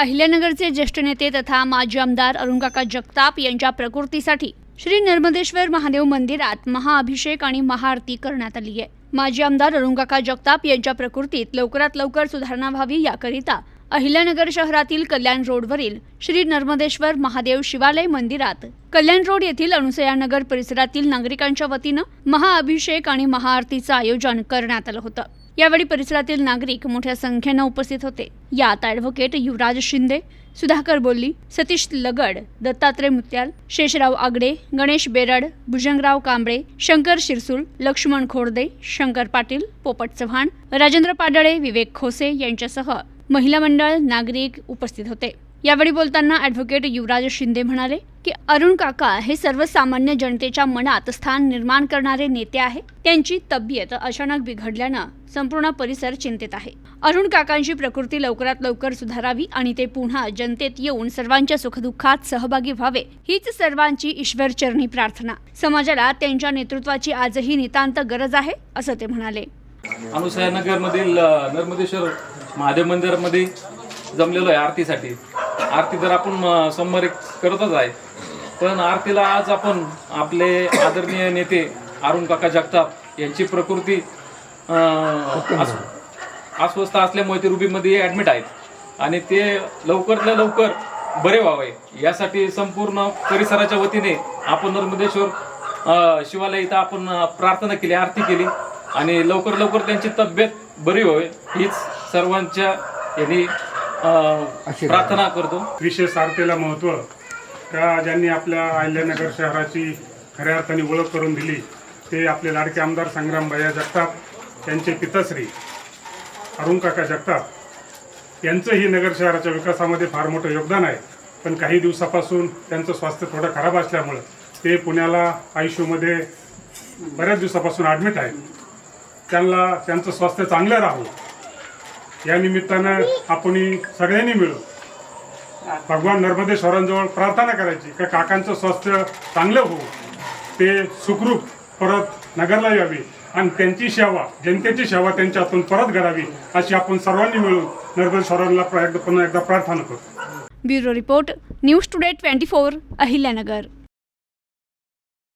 अहिल्यानगरचे ज्येष्ठ नेते तथा माजी आमदार अरुणकाका जगताप यांच्या प्रकृतीसाठी श्री नर्मदेश्वर महादेव मंदिरात महाअभिषेक आणि महाआरती करण्यात आली आहे। माजी आमदार अरुणकाका जगताप यांच्या प्रकृतीत लवकरात लवकर सुधारणा व्हावी याकरिता अहिल्यानगर शहरातील कल्याण रोडवरील श्री नर्मदेश्वर महादेव शिवालय मंदिरात कल्याण रोड येथील अनुसयानगर परिसरातील नागरिकांच्या वतीनं महाअभिषेक आणि महाआरतीचं आयोजन करण्यात आलं होतं। यावेळी परिसरातील नागरिक मोठ्या संख्येने उपस्थित होते। यात ॲडव्होकेट युवराज शिंदे, सुधाकर बोल्ली, सतीश लगड, दत्तात्रय मुत्याल, शेषराव आगडे, गणेश बेरड, भुजंगराव कांबळे, शंकर शिरसूल, लक्ष्मण खोडदे, शंकर पाटील, पोपट चव्हाण, राजेंद्र पाडळे, विवेक खोसे यांच्यासह महिला मंडळ नागरिक उपस्थित होते। यावेळी बोलताना ॲडव्होकेट युवराज शिंदे म्हणाले की अरुण काका हे सर्वसामान्य जनतेच्या मनात स्थान निर्माण करणारे नेते आहे। त्यांची तब्येत अचानक बिघडल्यानं संपूर्ण परिसर चिंतेत आहे। अरुण काकांची प्रकृती लवकरात लवकर सुधारावी आणि ते पुन्हा जनतेत येऊन सर्वांच्या सुखदुःखात सहभागी व्हावे हीच सर्वांची ईश्वरचरणी प्रार्थना। समाजाला त्यांच्या नेतृत्वाची आजही नितांत गरज आहे असं ते म्हणाले। अनुसयानगर मधील नर्मदेश्वर महादेव मंदिरामध्ये जमलेलो आहे आरतीसाठी। आरती तर आपण सोमवारी करतच आहे, पण आरतीला आज आपण आपले आदरणीय नेते अरुण काका जगताप यांची प्रकृती अस्वस्थ असल्यामुळे ते रुबीमध्ये ॲडमिट आहेत आणि ते लवकरात लवकर बरे व्हावे यासाठी संपूर्ण परिसराच्या वतीने आपण नर्मदेश्वर शिवालय इथं आपण प्रार्थना केली, आरती केली आणि लवकर त्यांची तब्येत बरी व्हावी हीच सर्वांच्या यांनी प्रार्थना करतो। विशेष आरतीला महत्त्व का ज्यांनी आपल्या अहिल्यानगर शहराची खऱ्या अर्थाने ओळख करून दिली ते आपले लाडके आमदार संग्राम भैया जगताप यांचे पिताश्री अरुण काका जगताप यांचंही नगर शहराच्या विकासामध्ये फार मोठं योगदान आहे। पण काही दिवसापासून त्यांचं स्वास्थ्य थोडं खराब असल्यामुळं ते पुण्याला आयसीयूमध्ये बऱ्याच दिवसापासून ॲडमिट आहेत। त्यांचं स्वास्थ्य चांगलं राहू या निमित्तानं आपण सगळ्यांनी मिळून भगवान नर्मदेश्वरांजवळ प्रार्थना करायची का काकांचं स्वास्थ्य चांगलं होऊ, ते सुखरूप परत नगरला यावी आणि त्यांची सेवा, जनतेची सेवा त्यांच्या हातून परत करावी अशी आपण सर्वांनी मिळून नर्मदेश्वरांना पुन्हा एकदा प्रार्थना करतो। Bureau report, news today 24, Ahilyanagar.